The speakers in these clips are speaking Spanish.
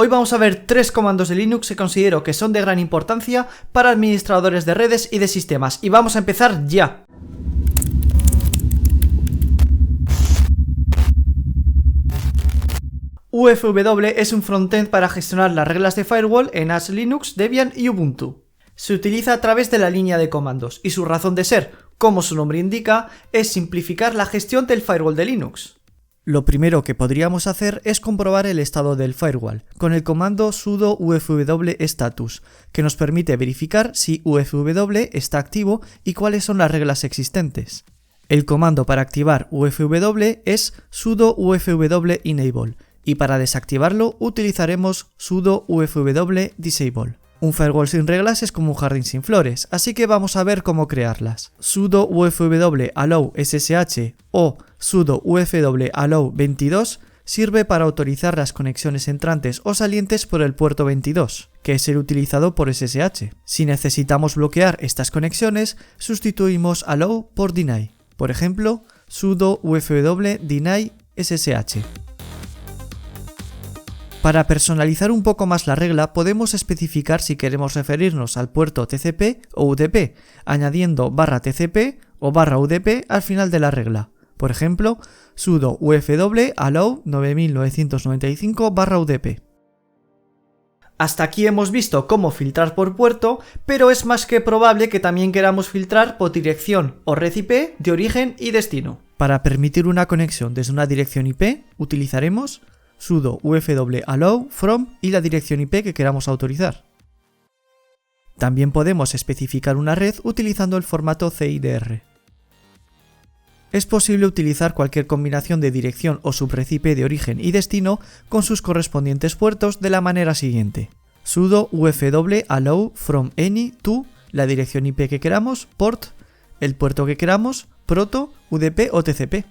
Hoy vamos a ver 3 comandos de Linux que considero que son de gran importancia para administradores de redes y de sistemas, y vamos a empezar ya. UFW es un frontend para gestionar las reglas de firewall en AS Linux, Debian y Ubuntu. Se utiliza a través de la línea de comandos y su razón de ser, como su nombre indica, es simplificar la gestión del firewall de Linux. Lo primero que podríamos hacer es comprobar el estado del firewall con el comando sudo ufw status, que nos permite verificar si UFW está activo y cuáles son las reglas existentes. El comando para activar UFW es sudo ufw enable y para desactivarlo utilizaremos sudo ufw disable. Un firewall sin reglas es como un jardín sin flores, así que vamos a ver cómo crearlas. Sudo ufw allow ssh o sudo ufw allow 22 sirve para autorizar las conexiones entrantes o salientes por el puerto 22, que es el utilizado por SSH. Si necesitamos bloquear estas conexiones, sustituimos allow por deny. Por ejemplo, sudo ufw deny ssh. Para personalizar un poco más la regla, podemos especificar si queremos referirnos al puerto TCP o UDP, añadiendo /TCP o /UDP al final de la regla. Por ejemplo, sudo ufw allow 9995/UDP. Hasta aquí hemos visto cómo filtrar por puerto, pero es más que probable que también queramos filtrar por dirección o red IP de origen y destino. Para permitir una conexión desde una dirección IP, utilizaremos sudo ufw allow from y la dirección IP que queramos autorizar. También podemos especificar una red utilizando el formato CIDR. Es posible utilizar cualquier combinación de dirección o subred IP de origen y destino con sus correspondientes puertos de la manera siguiente: sudo ufw allow from any to la dirección IP que queramos, port, el puerto que queramos, proto, UDP o TCP.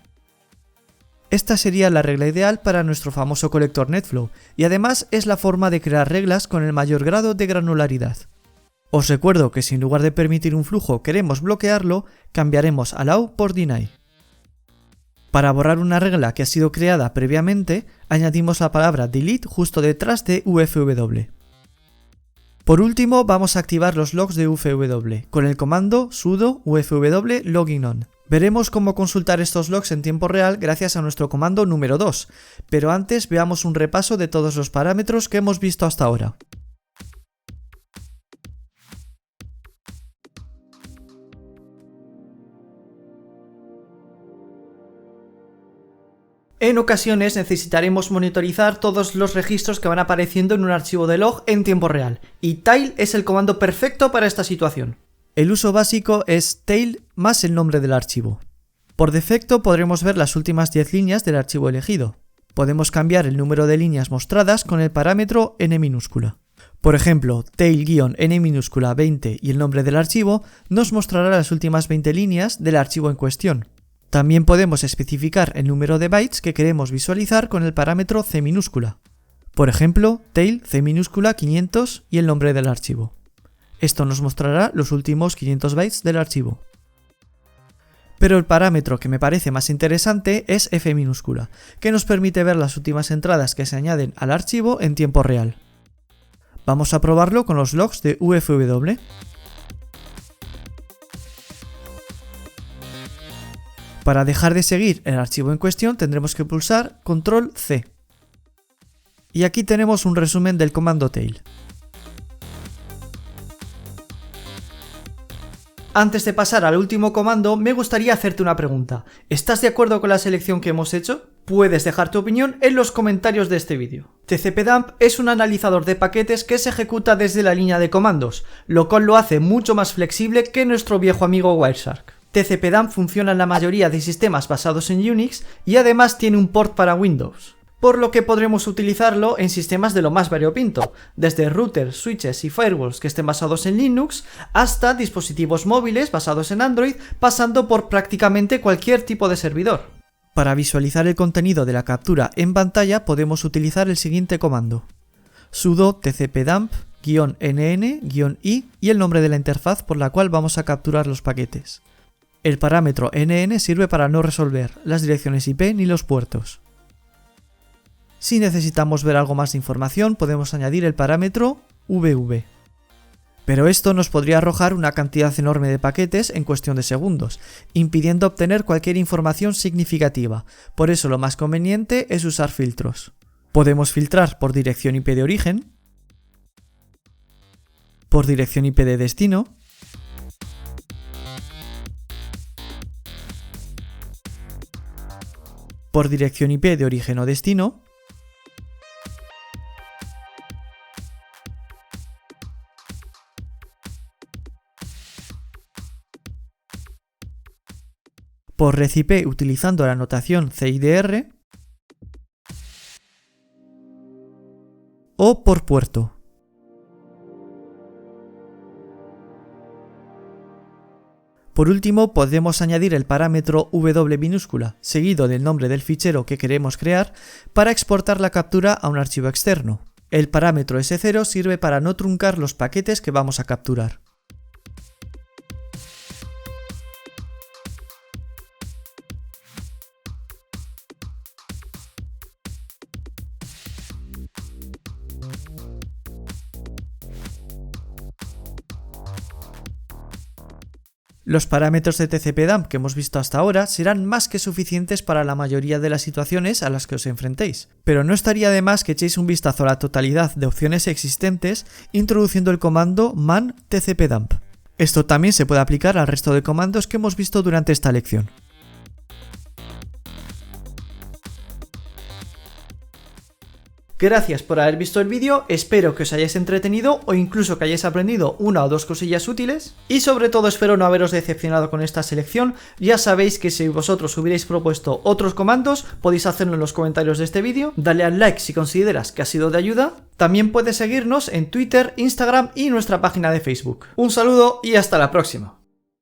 Esta sería la regla ideal para nuestro famoso colector NetFlow, y además es la forma de crear reglas con el mayor grado de granularidad. Os recuerdo que si en lugar de permitir un flujo queremos bloquearlo, cambiaremos allow por deny. Para borrar una regla que ha sido creada previamente, añadimos la palabra delete justo detrás de UFW. Por último, vamos a activar los logs de UFW con el comando sudo ufw logging on. Veremos cómo consultar estos logs en tiempo real gracias a nuestro comando número 2, pero antes veamos un repaso de todos los parámetros que hemos visto hasta ahora. En ocasiones necesitaremos monitorizar todos los registros que van apareciendo en un archivo de log en tiempo real, y tail es el comando perfecto para esta situación. El uso básico es tail más el nombre del archivo. Por defecto podremos ver las últimas 10 líneas del archivo elegido. Podemos cambiar el número de líneas mostradas con el parámetro n minúscula. Por ejemplo, tail-n minúscula 20 y el nombre del archivo nos mostrará las últimas 20 líneas del archivo en cuestión. También podemos especificar el número de bytes que queremos visualizar con el parámetro c minúscula. Por ejemplo, tail c minúscula 500 y el nombre del archivo. Esto nos mostrará los últimos 500 bytes del archivo. Pero el parámetro que me parece más interesante es f minúscula, que nos permite ver las últimas entradas que se añaden al archivo en tiempo real. Vamos a probarlo con los logs de UFW. Para dejar de seguir el archivo en cuestión tendremos que pulsar Control C. Y aquí tenemos un resumen del comando tail. Antes de pasar al último comando, me gustaría hacerte una pregunta. ¿Estás de acuerdo con la selección que hemos hecho? Puedes dejar tu opinión en los comentarios de este vídeo. tcpdump es un analizador de paquetes que se ejecuta desde la línea de comandos, lo cual lo hace mucho más flexible que nuestro viejo amigo Wireshark. tcpdump funciona en la mayoría de sistemas basados en Unix y además tiene un port para Windows, por lo que podremos utilizarlo en sistemas de lo más variopinto, desde routers, switches y firewalls que estén basados en Linux, hasta dispositivos móviles basados en Android, pasando por prácticamente cualquier tipo de servidor. Para visualizar el contenido de la captura en pantalla podemos utilizar el siguiente comando: sudo tcpdump-nn-i y el nombre de la interfaz por la cual vamos a capturar los paquetes. El parámetro nn sirve para no resolver las direcciones IP ni los puertos. Si necesitamos ver algo más de información, podemos añadir el parámetro VV. Pero esto nos podría arrojar una cantidad enorme de paquetes en cuestión de segundos, impidiendo obtener cualquier información significativa. Por eso lo más conveniente es usar filtros. Podemos filtrar por dirección IP de origen, por dirección IP de destino, por dirección IP de origen o destino, por red IP utilizando la notación CIDR o por puerto. Por último, podemos añadir el parámetro W minúscula, seguido del nombre del fichero que queremos crear, para exportar la captura a un archivo externo. El parámetro S0 sirve para no truncar los paquetes que vamos a capturar. Los parámetros de TCP/DAMP que hemos visto hasta ahora serán más que suficientes para la mayoría de las situaciones a las que os enfrentéis, pero no estaría de más que echéis un vistazo a la totalidad de opciones existentes introduciendo el comando man tcpdump. Esto también se puede aplicar al resto de comandos que hemos visto durante esta lección. Gracias por haber visto el vídeo, espero que os hayáis entretenido o incluso que hayáis aprendido una o dos cosillas útiles y sobre todo espero no haberos decepcionado con esta selección. Ya sabéis que si vosotros hubierais propuesto otros comandos podéis hacerlo en los comentarios de este vídeo, dale al like si consideras que ha sido de ayuda, también puedes seguirnos en Twitter, Instagram y nuestra página de Facebook. Un saludo y hasta la próxima.